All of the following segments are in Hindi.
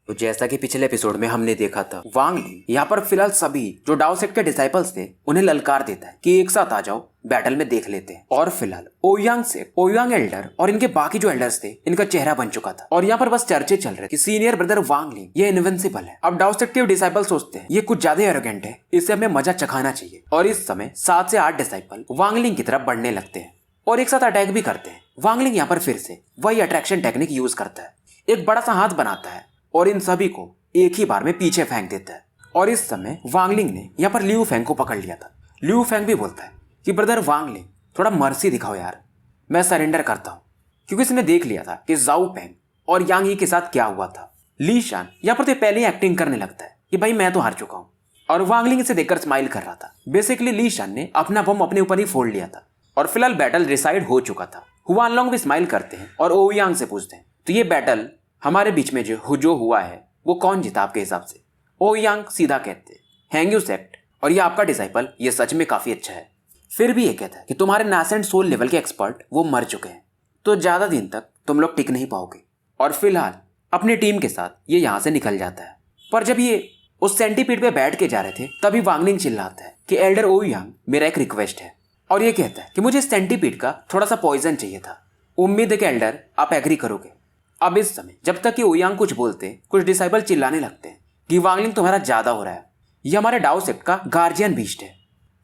तो जैसा कि पिछले एपिसोड में हमने देखा था, वांग ली यहाँ पर फिलहाल सभी जो डाओ सेक्ट के डिसाइपल्स थे उन्हें ललकार देता है कि एक साथ आ जाओ, बैटल में देख लेते हैं। और फिलहाल ओयांग एल्डर और इनके बाकी जो एल्डर्स थे इनका चेहरा बन चुका था और यहाँ पर बस चर्चे चल रहे कि सीनियर ब्रदर वांग ली ये इनविंसिबल है। अब डाओ सेक्ट के डिसाइपल सोचते हैं ये कुछ ज्यादा एरोगेंट है, इससे हमें मजा चखाना चाहिए। और इस समय 7 से 8 डिसाइपल वांग ली की तरफ बढ़ने लगते हैं और एक साथ अटैक भी करते हैं। वांग ली यहाँ पर फिर से वही अट्रैक्शन टेक्निक यूज करता है, एक बड़ा सा हाथ बनाता है और इन सभी को एक ही बार में पीछे फेंक देता है। और इस समय वांग लिंग ने यहाँ पर लियू फेंग को पकड़ लिया था। लियू फेंग भी बोलता है कि ब्रदर वांग लिंग थोड़ा मर्सी दिखाओ यार, मैं सरेंडर करता हूँ, क्योंकि इसने देख लिया था कि जाओ पेंग और यांग ही के साथ क्या हुआ था। ली शान यहाँ पर तो पहले ही एक्टिंग करने लगता है कि भाई मैं तो हार चुका हूँ, और वांग लिंग इसे देखकर स्माइल कर रहा था। बेसिकली ली शान ने अपना बम अपने ऊपर ही फोड़ लिया था और फिलहाल बैटल डिसाइड हो चुका था। हुआन लोंग भी स्माइल करते हैं और ओयांग से पूछते हैं तो ये बैटल हमारे बीच में जो हुआ है वो कौन जीता आपके हिसाब से। ओयांग सीधा कहते हैं हैंग्यू सेक्ट, और ये आपका डिसाइपल ये सच में काफी अच्छा है। फिर भी ये कहता है कि तुम्हारे नासेंट सोल लेवल के एक्सपर्ट वो मर चुके हैं, तो ज्यादा दिन तक तुम लोग टिक नहीं पाओगे। और फिलहाल अपनी टीम के साथ ये यहाँ से निकल जाता है। पर जब ये उस सेंटीपीड पे बैठ के जा रहे थे तभी वांगलिंग चिल्लाता है कि एल्डर ओयांग मेरा एक रिक्वेस्ट है, और ये कहता है कि मुझे सेंटीपीड का थोड़ा सा पॉइजन चाहिए था, उम्मीद है कि एल्डर आप एग्री करोगे। अब इस समय जब तक कि ओयांग कुछ बोलते कुछ डिसाइबल चिल्लाने लगते हैं कि वांगलिंग तुम्हारा ज्यादा हो रहा है, ये हमारे डाओ सेक्ट का गार्जियन बीस्ट है,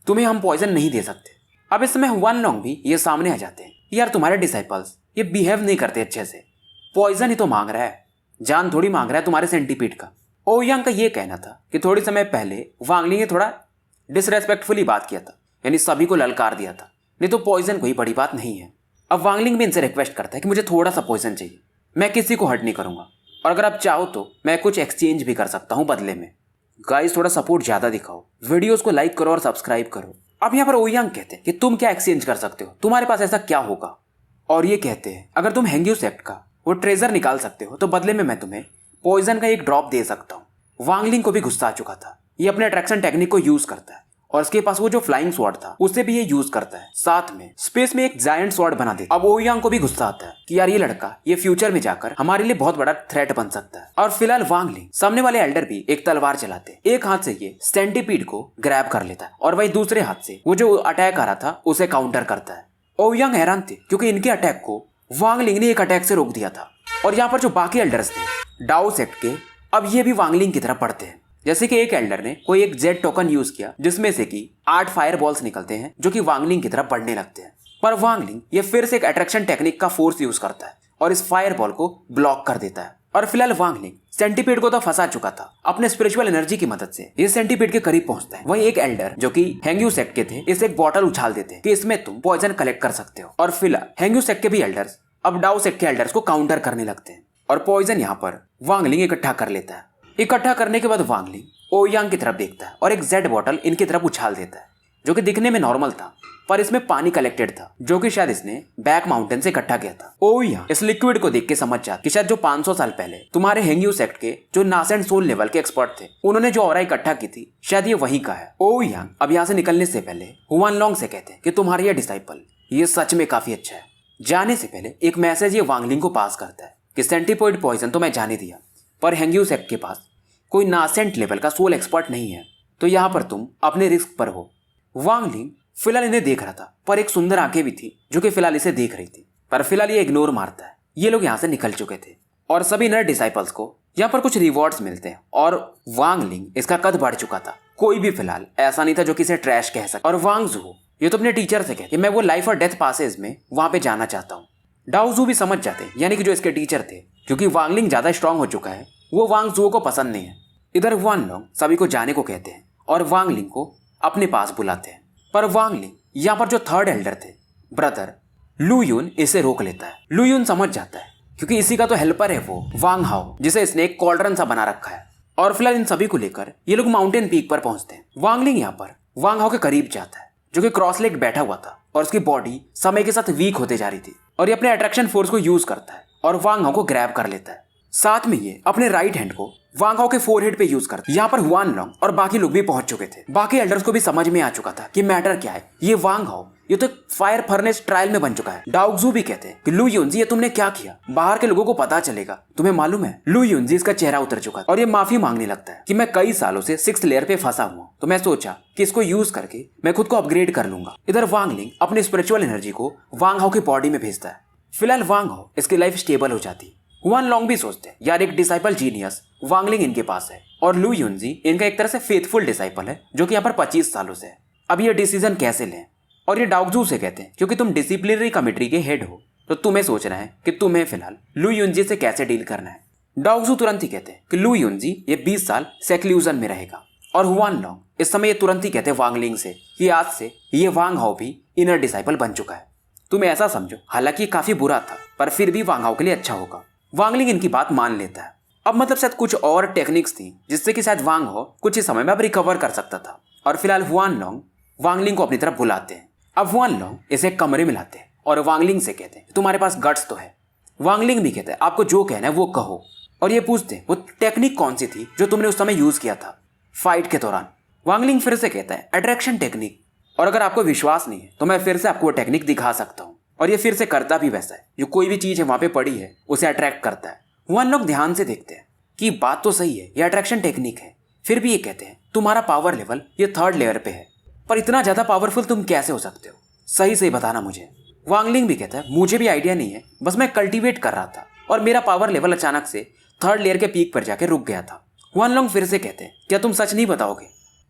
तुम्हें हम पॉइजन नहीं दे सकते। अब इस समय हुआन लोंग भी ये सामने आ जाते हैं, यार तुम्हारे डिसाइपल्स ये बिहेव नहीं करते अच्छे से, पॉइजन ही तो मांग रहा है, जान थोड़ी मांग रहा है तुम्हारे सेंटीपीड का। ओयांग का ये कहना था कि थोड़ी समय पहले वांगलिंग ने थोड़ा डिसरेस्पेक्टफुली बात किया था, यानी सभी को ललकार दिया था, नहीं तो पॉइजन कोई बड़ी बात नहीं है। अब वांगलिंग भी इनसे रिक्वेस्ट करता है कि मुझे थोड़ा सा पॉइजन चाहिए, मैं किसी को हर्ट नहीं करूंगा, और अगर आप चाहो तो मैं कुछ एक्सचेंज भी कर सकता हूं बदले में। गाइस थोड़ा सपोर्ट ज्यादा दिखाओ, वीडियोस को लाइक करो और सब्सक्राइब करो। अब यहाँ पर ओयांग कहते हैं कि तुम क्या एक्सचेंज कर सकते हो, तुम्हारे पास ऐसा क्या होगा। और ये कहते हैं अगर तुम हैंग्यू सेक्ट का वो ट्रेजर निकाल सकते हो तो बदले में मैं तुम्हें पॉइजन का एक ड्रॉप दे सकता हूँ। वांगलिंग को भी गुस्सा आ चुका था, ये अपने अट्रैक्शन टेक्निक को यूज करता है और इसके पास वो जो फ्लाइंग स्वॉर्ड था उसे भी ये यूज करता है, साथ में स्पेस में एक जायंट स्वॉर्ड बना देता है। अब ओयांग को भी गुस्सा आता है कि यार ये लड़का ये फ्यूचर में जाकर हमारे लिए बहुत बड़ा थ्रेट बन सकता है। और फिलहाल वांगलिंग सामने वाले एल्डर भी एक तलवार चलाते, एक हाथ से ये सेंटीपीड को ग्रैब कर लेता है और वही दूसरे हाथ से वो जो अटैक आ रहा था उसे काउंटर करता है। ओयांग हैरान थे क्योंकि इनके अटैक को वांगलिंग ने एक अटैक से रोक दिया था। और यहाँ पर जो बाकी एल्डर्स थे डाओ सेक्ट के, अब ये भी वांगलिंग की तरफ बढ़ते हैं। जैसे कि एक एल्डर ने कोई एक जेड टोकन यूज किया जिसमें से कि 8 फायर बॉल्स निकलते हैं जो कि वांगलिंग की तरफ बढ़ने लगते हैं। पर वांगलिंग ये फिर से एक अट्रैक्शन टेक्निक का फोर्स यूज करता है और इस फायर बॉल को ब्लॉक कर देता है। और फिलहाल वांगलिंग सेंटीपीड को तो फंसा चुका था, अपने स्पिरिचुअल एनर्जी की मदद से ये सेंटीपीड के करीब पहुंचता है। वहीं एक एल्डर जो कि हैंग्यू सेक्ट के थे इसे एक बॉटल उछाल देते हैं कि इसमें तुम पॉइजन कलेक्ट कर सकते हो। और फिलहाल हैंग्यू सेक्ट के भी एल्डर्स अब डाओ सेक्ट के एल्डर्स को काउंटर करने लगते हैं और पॉइजन यहाँ पर वांगलिंग इकट्ठा कर लेता है। इकट्ठा करने के बाद वांगलिंग ओयांग की तरफ देखता है और एक जेड बॉटल इनकी तरफ उछाल देता है जो कि दिखने में नॉर्मल था, पर इसमें पानी कलेक्टेड था जो कि शायद इसने बैक माउंटेन से इकट्ठा किया था। ओयांग इस लिक्विड को देख के समझ जाता कि शायद जो 500 साल पहले तुम्हारे हैंग्यू सेक्ट के जो नासेंट सोल लेवल के एक्सपर्ट थे उन्होंने जो ऑरा इकट्ठा की थी शायद ये वही का है। ओयांग अब यहाँ से निकलने से पहले हुआन लोंग से कहते हैं कि तुम्हारा ये डिसाइपल ये सच में काफी अच्छा है। जाने से पहले एक मैसेज ये वांगलिंग को पास करता है कि सेंटीपॉइड पॉइजन तो मैं जाने दिया, पर हैंग्यू सेक्ट के पास कोई नासेंट लेवल का सोल एक्सपर्ट नहीं है, तो यहाँ पर तुम अपने रिस्क पर हो। वांगलिंग फिलहाल इन्हें देख रहा था, पर एक सुंदर आंखें भी थी जो कि फिलहाल इसे देख रही थी, पर फिलहाल ये इग्नोर मारता है। ये लोग यहाँ से निकल चुके थे और सभी नए डिसाइपल्स को यहाँ पर कुछ रिवॉर्ड्स मिलते हैं और वांगलिंग इसका कद बढ़ चुका था, कोई भी फिलहाल ऐसा नहीं था जो कि इसे ट्रैश कह सके। और वांगजू ये तो अपने टीचर से कहे कि मैं वो लाइफ और डेथ पासेज में वहां पे जाना चाहता हूँ। डाओजू भी समझ जाते यानी कि जो इसके टीचर थे, क्योंकि वांगलिंग ज्यादा स्ट्रांग हो चुका है, वो वांगजू को पसंद नहीं है। इधर हुआन लोंग सभी को जाने को कहते हैं और वांगलिंग को अपने पास बुलाते हैं, पर वांगलिंग यहाँ पर जो थर्ड एल्डर थे ब्रदर लू यून इसे रोक लेता है। लू यून समझ जाता है क्योंकि इसी का तो हेल्पर है वो वांग हाओ, जिसे इसने एक कॉल्ड्रन सा बना रखा है। और फिलहाल इन सभी को लेकर ये लोग माउंटेन पीक पर पहुंचते हैं। वांगलिंग यहाँ पर वांग हाओ के करीब जाता है जो कि क्रॉस लेग बैठा हुआ था और उसकी बॉडी समय के साथ वीक होते जा रही थी, और ये अपने अट्रैक्शन फोर्स को यूज करता है और वांग हाओ को ग्रैब कर लेता है। साथ में ये अपने राइट हैंड को वांग हाओ के फोरहेड पे यूज करते। यहाँ पर हुआन लोंग और बाकी लोग भी पहुंच चुके थे। बाकी एल्डर्स को भी समझ में आ चुका था कि मैटर क्या है। ये वांग हाओ ये तो फायर फर्नेस ट्रायल में बन चुका है। डाओक्सू भी कहते हैं कि लू युनजी ये तुमने क्या किया, बाहर के लोगों को पता चलेगा, तुम्हें मालूम है। लू युनजी इसका चेहरा उतर चुका और ये माफी मांगने लगता है कि मैं कई सालों से 6th लेयर पे फंसा हुआ, तो मैं सोचा कि इसको यूज करके मैं खुद को अपग्रेड कर लूंगा। इधर वांग लिंग अपनी स्पिरिचुअल एनर्जी को वांग हाओ की बॉडी में भेजता है। फिलहाल वांग हाओ इसकी लाइफ स्टेबल हो जाती। हुआन लोंग भी सोचते हैं यार एक डिसाइपल जीनियस वांगलिंग इनके पास है और लू युनजी इनका एक तरह से फेथफुल डिसाइपल है जो कि यहाँ पर 25 सालों से है। अब ये डिसीजन कैसे लें? और ये डाओक्सू से कहते हैं क्योंकि तुम डिसिप्लिनरी कमेटी के हेड हो तो तुम्हें सोचना है कि तुम्हें फिलहाल लू युनजी से कैसे डील करना है। डाओक्सू तुरंत ही कहते हैं कि लू युनजी ये 20 साल सेक्लूजन में रहेगा। और हुआन लोंग इस समय ये तुरंत ही कहते हैं वांगलिंग से कि आज से ये वांग हाओ भी इनर डिसाइपल बन चुका है। तुम ऐसा समझो, हालांकि ये काफी बुरा था पर फिर भी वांग हाओ के लिए अच्छा होगा। वांगलिंग इनकी बात मान लेता है। अब मतलब शायद कुछ और टेक्निक्स थी जिससे कि शायद वांग हाओ कुछ ही समय में अब रिकवर कर सकता था। और फिलहाल हुआन लोंग वांगलिंग को अपनी तरफ बुलाते हैं। अब हुआन लोंग इसे एक कमरे में लाते हैं और वांगलिंग से कहते हैं तुम्हारे पास गट्स तो है। वांगलिंग भी कहते हैं आपको जो कहना है वो कहो। और ये पूछते हैं वो टेक्निक कौन सी थी जो तुमने उस समय यूज किया था फाइट के दौरान। वांगलिंग फिर से कहता है अट्रैक्शन टेक्निक। और अगर आपको विश्वास नहीं है तो मैं फिर से आपको वो टेक्निक दिखा सकता हूँ। और ये फिर से करता भी वैसा है, जो कोई भी चीज है वहां पे पड़ी है उसे अट्रैक्ट करता है। हुआन लोग ध्यान से देखते हैं कि बात तो सही है, ये अट्रैक्शन टेक्निक है। फिर भी ये कहते हैं तुम्हारा पावर लेवल ये 3rd लेयर पे है, पर इतना ज्यादा पावरफुल तुम कैसे हो सकते हो, सही सही बताना मुझे। वांगलिंग भी कहता है मुझे भी आइडिया नहीं है, बस मैं कल्टीवेट कर रहा था और मेरा पावर लेवल अचानक से 3rd लेयर के पीक पर जाके रुक गया था। हुआन लोग फिर से कहते हैं क्या तुम सच नहीं बताओगे?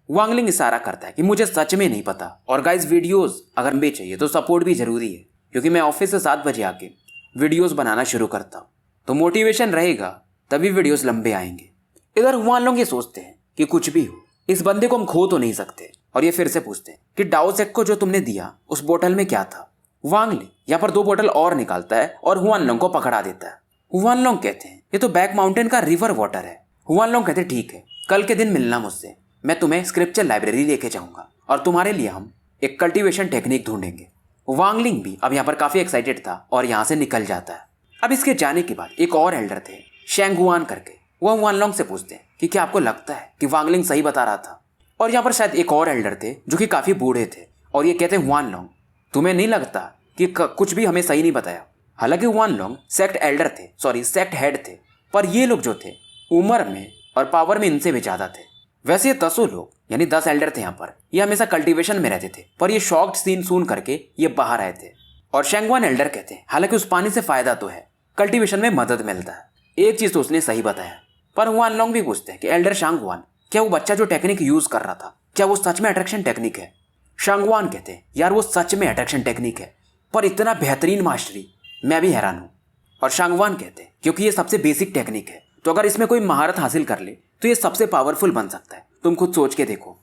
वांगलिंग इशारा करता है कि मुझे सच में नहीं पता। और गाइस वीडियोस अगर भी चाहिए तो सपोर्ट भी जरूरी है, क्योंकि मैं ऑफिस से 7 बजे आके वीडियोस बनाना शुरू करता हूँ, तो मोटिवेशन रहेगा तभी वीडियोस लंबे आएंगे। इधर हुआन लोग ये सोचते हैं कि कुछ भी हो इस बंदे को हम खो तो नहीं सकते। और ये फिर से पूछते हैं कि डाओ सेक को जो तुमने दिया उस बोतल में क्या था। वांगलिंग यहाँ पर 2 बोतल और निकालता है और हुआन लोग को पकड़ा देता है। हुआन लोग कहते हैं ये तो बैक माउंटेन का रिवर वाटर है। हुआन लोग कहते हैं ठीक है, कल के दिन मिलना मुझसे, मैं तुम्हें स्क्रिप्चर लाइब्रेरी लेके जाऊंगा और तुम्हारे लिए हम एक कल्टीवेशन टेक्निक ढूंढेंगे। वांगलिंग भी अब यहाँ पर काफी एक्साइटेड था और यहाँ से निकल जाता है। अब इसके जाने के बाद एक और एल्डर थे शेंगुआन करके, वो हुआन लोंग से पूछते हैं कि क्या आपको लगता है कि वांगलिंग सही बता रहा था। और यहाँ पर शायद एक और एल्डर थे जो कि काफी बूढ़े थे और ये कहते हैं हुआन लोंग तुम्हें नहीं लगता कि कुछ भी हमें सही नहीं बताया। हालांकि हुआन लोंग सेक्ट एल्डर थे, सॉरी सेक्ट हेड थे, पर ये लोग जो थे उम्र में और पावर में इनसे भी ज्यादा थे। वैसे ये 10 लोग यानी 10 एल्डर थे यहाँ पर, ये हमेशा कल्टीवेशन में रहते थे, पर ये शॉक्ड सीन सुन करके ये बाहर आए थे। और शेंगवान एल्डर कहते हैं हालांकि उस पानी से फायदा तो है, कल्टीवेशन में मदद मिलता है। एक चीज तो उसने सही बताया। पर हुआन लोंग भी पूछते हैं कि एल्डर शांगवान क्या वो बच्चा जो टेक्निक यूज कर रहा था क्या वो सच में अट्रैक्शन टेक्निक है? शांगवान कहते हैं यार वो सच में अट्रैक्शन टेक्निक है, पर इतना बेहतरीन मास्टरी, मैं भी हैरान हूँ। और शांगवान कहते हैं क्योंकि ये सबसे बेसिक टेक्निक है, तो अगर इसमें कोई महारत हासिल कर ले तो ये सबसे पावरफुल बन सकता है, तुम खुद सोच के देखो।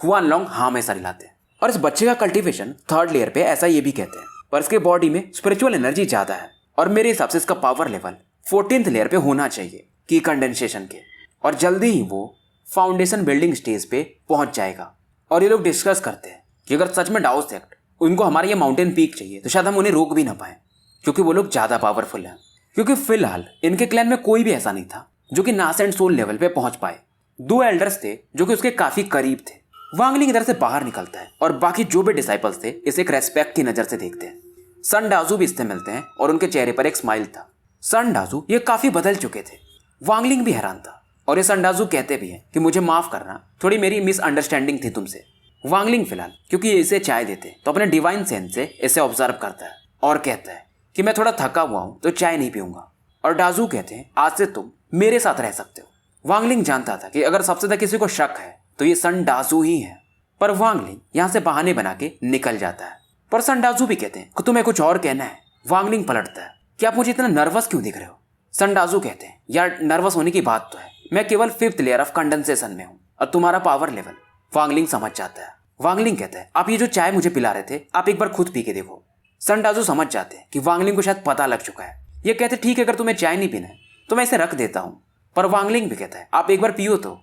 हुआन लोंग हाँ में सर हिलाते हैं। और इस बच्चे का कल्टीवेशन 3rd लेयर पे ऐसा ये भी कहते हैं, पर इसके बॉडी में स्पिरिचुअल एनर्जी ज्यादा है और मेरे हिसाब से इसका पावर लेवल 14th लेयर पे होना चाहिए की कंडेंसेशन के, और जल्दी ही वो फाउंडेशन बिल्डिंग स्टेज पे पहुंच जाएगा। और ये लोग डिस्कस करते हैं कि अगर सच में डाओ सेक्ट उनको हमारा ये माउंटेन पीक चाहिए तो शायद हम उन्हें रोक भी ना पाए, क्योंकि वो लोग ज्यादा पावरफुल हैं। क्योंकि फिलहाल इनके क्लैन में कोई भी ऐसा नहीं था जो कि नास एंड सोल लेवल पे पहुंच पाए। 2 एल्डर्स थे जो कि उसके काफी करीब थे। वांगलिंग इधर से बाहर निकलता है और बाकी जो भी डिसाइपल्स थे इसे एक रेस्पेक्ट की नजर से देखते हैं। सन डाजू भी इससे मिलते हैं और उनके चेहरे पर एक स्माइल था। सन डाजू ये काफी बदल चुके थे। वांगलिंग भी हैरान था और ये सन डाजू कहते भी हैं कि मुझे माफ करना, थोड़ी मेरी मिसअंडरस्टैंडिंग थी तुमसे। वांगलिंग फिलहाल क्योंकि ये इसे चाय देते तो अपने डिवाइन सेंस से इसे ऑब्जर्व करता है और कहता है कि मैं थोड़ा थका हुआ हूं तो चाय नहीं पीऊंगा। और डाजू कहते हैं आज से तुम मेरे साथ रह सकते हो। वांगलिंग जानता था कि अगर सबसे ज्यादा किसी को शक है तो ये सन डाजू ही है, पर वांगलिंग यहाँ से बहाने बना के निकल जाता है। पर सन डाजू भी कहते हैं कि तुम्हें कुछ और कहना है। वांगलिंग पलटता है कि आप मुझे इतना नर्वस क्यों दिख रहे हो? सन डाजू कहते हैं यार नर्वस होने की बात तो है, मैं केवल 5th लेयर ऑफ कंडेंसेशन में हूँ और तुम्हारा पावर लेवल। वांगलिंग समझ जाता है। वांगलिंग कहता है आप ये जो चाय मुझे पिला रहे थे आप एक बार खुद पी के देखो। सन डाजू समझ जाते हैं कि वांगलिंग को शायद पता लग चुका है। ये कहते ठीक है अगर तुम्हें चाय नहीं पीना है तो मैं इसे रख देता हूँ। पर वांगलिंग भी कहता है आप एक बार पियो तो,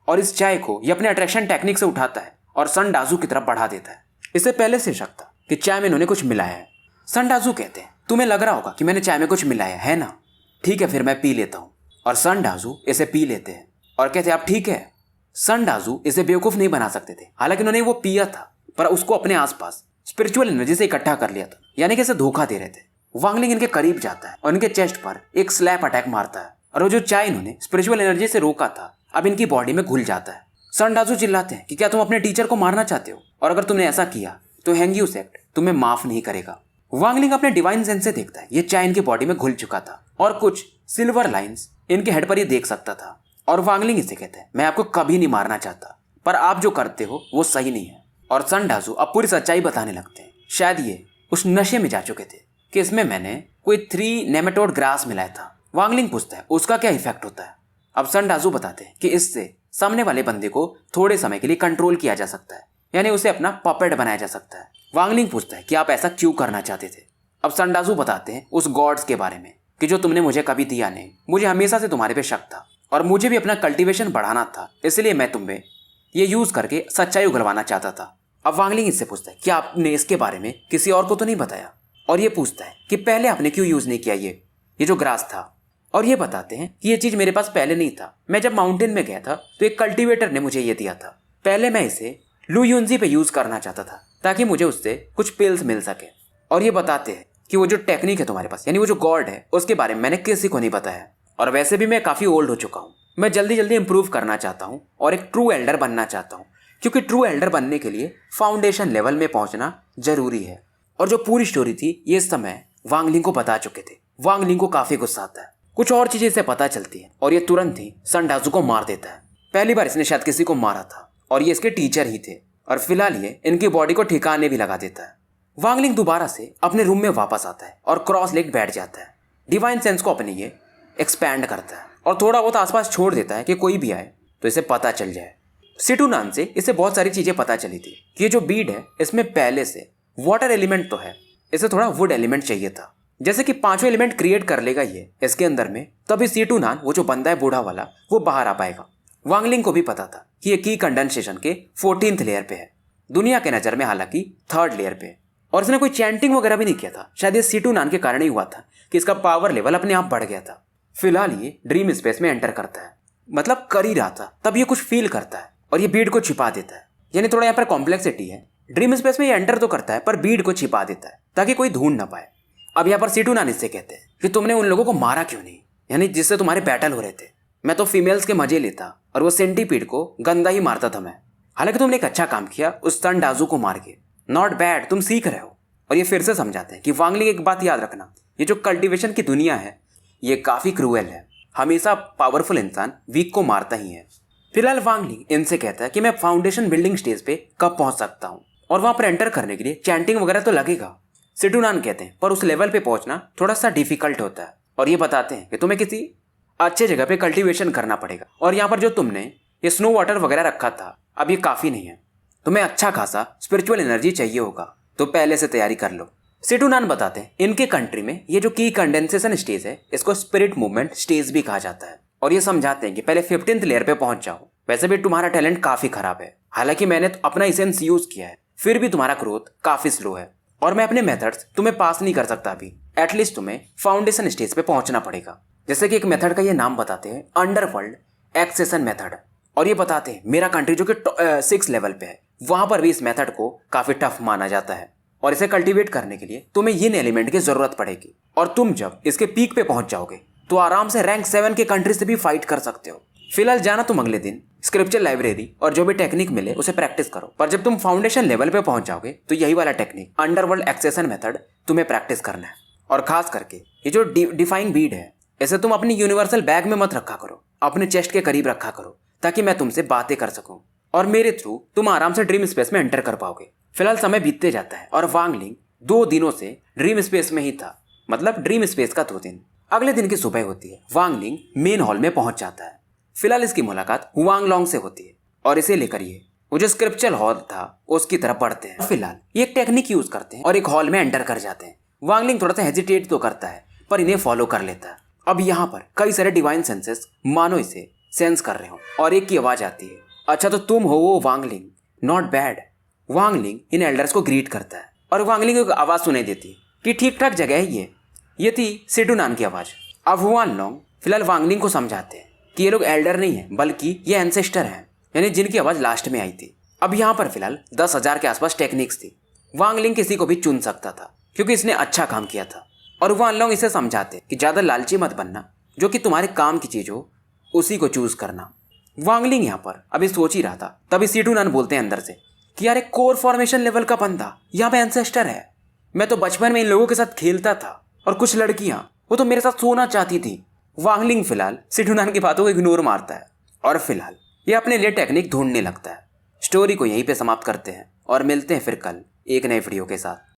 और इस चाय को ये अपने अट्रैक्शन टेक्निक से उठाता है और सन डाजू की तरफ बढ़ा देता है। इसे पहले से शक था कि चाय में इन्होंने कुछ मिलाया है। सन डाजू कहते हैं तुम्हें लग रहा होगा कि मैंने चाय में कुछ मिलाया है ना, ठीक है फिर मैं पी लेता हूँ। और सन डाजू इसे पी लेते हैं और कहते हैं आप ठीक है। सन डाजू इसे बेवकूफ नहीं बना सकते थे, हालांकि उन्होंने वो पिया था पर उसको अपने आसपास स्पिरिचुअल एनर्जी से इकट्ठा कर लिया था, यानी कि इसे धोखा दे रहे थे। वांगलिंग इनके करीब जाता है और इनके चेस्ट पर एक स्लैप अटैक मारता है और वो जो चाय इन्होंने स्पिरिचुअल एनर्जी से रोका था अब इनकी बॉडी में घुल जाता है। सन डाजू चिल्लाते हैं कि क्या तुम अपने टीचर को मारना चाहते हो, और अगर तुमने ऐसा किया तो हैंग्यू सेक्ट तुम्हें माफ नहीं करेगा। वांगलिंग अपने डिवाइन सेंस से देखता है ये चाय इनकी बॉडी में घुल चुका था और कुछ सिल्वर लाइंस इनके हेड पर ये देख सकता था। और वांगलिंग इसे कहते हैं मैं आपको कभी नहीं मारना चाहता, पर आप जो करते हो वो सही नहीं है। और सन डाजू अब पूरी सच्चाई बताने लगते हैं। शायद ये उस नशे में जा चुके थे कि इसमें मैंने कोई 3 नेमेटोड ग्रास मिलाया था। वांगलिंग पूछता है उसका क्या इफेक्ट होता है। अब सन डाजू बताते हैं कि इससे सामने वाले बंदे को थोड़े समय के लिए कंट्रोल किया जा सकता है, यानी उसे अपना पपेट बनाया जा सकता है। वांगलिंग पूछता है कि आप ऐसा क्यों करना चाहते थे। अब सन डाजू बताते हैं उस गॉड्स के बारे में कि जो तुमने मुझे कभी दिया नहीं। मुझे हमेशा से तुम्हारे पे शक था और मुझे भी अपना कल्टीवेशन बढ़ाना था, इसलिए मैं तुम्हें ये यूज करके सच्चाई उगलवाना चाहता था। अब वांगलिंग इससे पूछता है कि आपने इसके बारे में किसी और को तो नहीं बताया, और ये पूछता है कि पहले आपने क्यों यूज नहीं किया ये जो ग्रास था। और ये बताते हैं कि ये चीज मेरे पास पहले नहीं था। मैं जब माउंटेन में गया था तो एक कल्टीवेटर ने मुझे ये दिया था। पहले मैं इसे लू यूनजी पे यूज करना चाहता था ताकि मुझे उससे कुछ पिल्स मिल सके। और ये बताते हैं कि वो जो टेक्निक है तुम्हारे पास, यानी वो जो गॉड है, उसके बारे में मैंने किसी को नहीं बताया। और वैसे भी मैं काफी ओल्ड हो चुका हूँ, मैं जल्दी जल्दी इंप्रूव करना चाहता हूँ और एक ट्रू एल्डर बनना चाहता हूँ, क्योंकि ट्रू एल्डर बनने के लिए फाउंडेशन लेवल में पहुंचना जरूरी है। और जो पूरी स्टोरी थी ये इस समय वांगलिंग को बता चुके थे। वांगलिंग को काफी गुस्सा आता है, कुछ और चीजें इसे पता चलती है और ये तुरंत ही सन डाजू को मार देता है। पहली बार इसने शायद किसी को मारा था और ये इसके टीचर ही थे, और फिलहाल ये इनकी बॉडी को ठिकाने भी लगा देता है। वांगलिंग दोबारा से अपने रूम में वापस आता है और क्रॉस लेग बैठ जाता है। डिवाइन सेंस को अपने ये एक्सपैंड करता है और थोड़ा बहुत आसपास छोड़ देता है कि कोई भी आए तो इसे पता चल जाए। सिटू नान से इसे बहुत सारी चीजें पता चली थी कि ये जो बीड है इसमें पहले से वाटर एलिमेंट तो है, इसे थोड़ा वुड एलिमेंट चाहिए था। जैसे कि 5वां एलिमेंट क्रिएट कर लेगा ये इसके अंदर में, तभी सिटू नान वो जो बंदा है बूढ़ा वाला वो बाहर आ पाएगा। वांगलिंग को भी पता था कि ये की कंडेंसेशन के 14th लेयर पे है, दुनिया के नजर में हालांकि 3rd लेयर पे। और इसने कोई चैंटिंग वगैरह भी नहीं किया था, शायद ये सिटू नान के कारण ही हुआ था कि इसका पावर लेवल अपने आप बढ़ गया था। फिलहाल ये ड्रीम स्पेस में एंटर करता है, मतलब कर ही रहा था, तब ये कुछ फील करता है और ये बीड को छिपा देता है। यानी थोड़ा यहाँ पर कॉम्प्लेक्सिटी है। ड्रीम स्पेस में ये एंटर तो करता है पर बीड को छिपा देता है ताकि कोई ढूंढ ना पाए। अब यहाँ पर सिटू नान इससे कहते हैं कि तुमने उन लोगों को मारा क्यों नहीं, यानी जिससे तुम्हारे बैटल हो रहे थे। मैं तो फीमेल्स के मजे लेता और वो सेंटीपीड को गंदा ही मारता था मैं। हालांकि तुमने एक अच्छा काम किया उस सन डाजू को मार के, नॉट बैड, तुम सीख रहे हो। और ये फिर से समझाते हैं कि वांगलिंग एक बात याद रखना, ये जो कल्टीवेशन की दुनिया है ये काफी क्रूएल है, हमेशा पावरफुल इंसान वीक को मारता ही है। फिलहाल वांगलिंग इनसे कहता है कि मैं फाउंडेशन बिल्डिंग स्टेज पे कब पहुंच सकता हूँ, और वहां पर एंटर करने के लिए चैंटिंग वगैरह तो लगेगा। सिटू नान कहते हैं पर उस लेवल पे पहुंचना थोड़ा सा डिफिकल्ट होता है, और ये बताते हैं कि तुम्हें किसी अच्छे जगह पे कल्टीवेशन करना पड़ेगा, और यहाँ पर जो तुमने ये स्नो वाटर वगैरह रखा था अब ये काफी नहीं है, तुम्हें अच्छा खासा स्पिरिचुअल एनर्जी चाहिए होगा, तो पहले से तैयारी कर लो। सिटू नान बताते हैं इनके कंट्री में ये जो की कंडेंसेशन स्टेज है इसको स्पिरिट मूवमेंट स्टेज भी कहा जाता है, और ये समझाते हैं कि पहले 15th लेयर पे पहुंच जाओ। वैसे भी तुम्हारा टैलेंट काफी खराब है, हालांकि मैंने तो अपना इसेंस यूज किया है, फिर भी तुम्हारा ग्रोथ काफी स्लो है, और मैं अपने मेथड्स तुम्हें पास नहीं कर सकता अभी। एटलीस्ट तुम्हें फाउंडेशन स्टेज पे पहुंचना पड़ेगा। जैसे कि एक मेथड का ये नाम बताते हैं अंडरवर्ल्ड एक्सेशन मेथड, और ये बताते हैं मेरा कंट्री जो कि 6 लेवल पे है वहां पर भी इस मेथड को काफी टफ माना जाता है, और इसे कल्टीवेट करने के लिए तुम्हें इन एलिमेंट की जरूरत पड़ेगी, और तुम जब इसके पीक पे पहुंच जाओगे तो आराम से रैंक 7 के कंट्री से भी फाइट कर सकते हो। फिलहाल जाना तुम अगले दिन स्क्रिप्चर लाइब्रेरी और जो भी टेक्निक मिले उसे प्रैक्टिस करो, पर जब तुम फाउंडेशन लेवल पे पहुंच जाओगे तो यही वाला टेक्निक अंडरवर्ल्ड एक्सेशन मेथड तुम्हें प्रैक्टिस करना है। और खास करके ये जो डिफाइन बीड है इसे तुम अपनी यूनिवर्सल बैग में मत रखा करो, अपने चेस्ट के करीब रखा करो, ताकि मैं तुमसे बातें कर सकूं और मेरे थ्रू तुम आराम से ड्रीम स्पेस में एंटर कर पाओगे। फिलहाल समय बीतते जाता है और वांगलिंग 2 दिनों से ड्रीम स्पेस में ही था, मतलब ड्रीम स्पेस का 2 दिन। अगले दिन की सुबह होती है, वांगलिंग मेन हॉल में पहुंच जाता है। फिलहाल इसकी मुलाकात हुआंग लॉन्ग से होती है और इसे लेकर ये वो जो स्क्रिप्चर हॉल था उसकी तरफ बढ़ते हैं। फिलहाल ये एक टेक्निक यूज करते हैं और एक हॉल में एंटर कर जाते हैं। वांगलिंग थोड़ा सा हेजिटेट तो करता है पर इन्हें फॉलो कर लेता है। अब यहाँ पर कई सारे डिवाइन सेंसेस मानो इसे सेंस कर रहे हो, और एक की आवाज आती है, अच्छा तो तुम हो वो Wangling, not bad. Wangling in elders को ग्रीट करता है और वांगलिंग को आवाज सुनाई देती है कि ठीक ठाक जगह है ये थी सिटू नान की आवाज। अब हुआन लॉन्ग फिलहाल वांगलिंग को समझाते हैं कि ये लोग एल्डर नहीं है बल्कि ये एंसेस्टर हैं, यानी जिनकी आवाज लास्ट में आई थी। अब यहाँ पर फिलहाल 10,000 के आसपास टेक्निक्स थी। वांगलिंग किसी को भी चुन सकता था क्योंकि इसने अच्छा काम किया था। और वान लोंग इसे समझाते कि ज्यादा लालची मत बनना, जो कि तुम्हारे काम की चीज हो उसी को चूज करना। वांगलिंग यहाँ पर अभी सोच ही रहा था, तभी सीटू नन बोलते हैं अंदर से कि यार एक कोर फॉर्मेशन लेवल का बंदा यहाँ पे एंसेस्टर है। मैं तो बचपन में इन लोगों के साथ खेलता था और कुछ लड़कियां वो तो मेरे साथ सोना चाहती थी। वांगलिंग फिलहाल सीटू नन की बातों को इग्नोर मारता है और फिलहाल ये अपने लिए टेक्निक ढूंढने लगता है। स्टोरी को यहीं पे समाप्त करते हैं और मिलते हैं फिर कल एक नए वीडियो के साथ।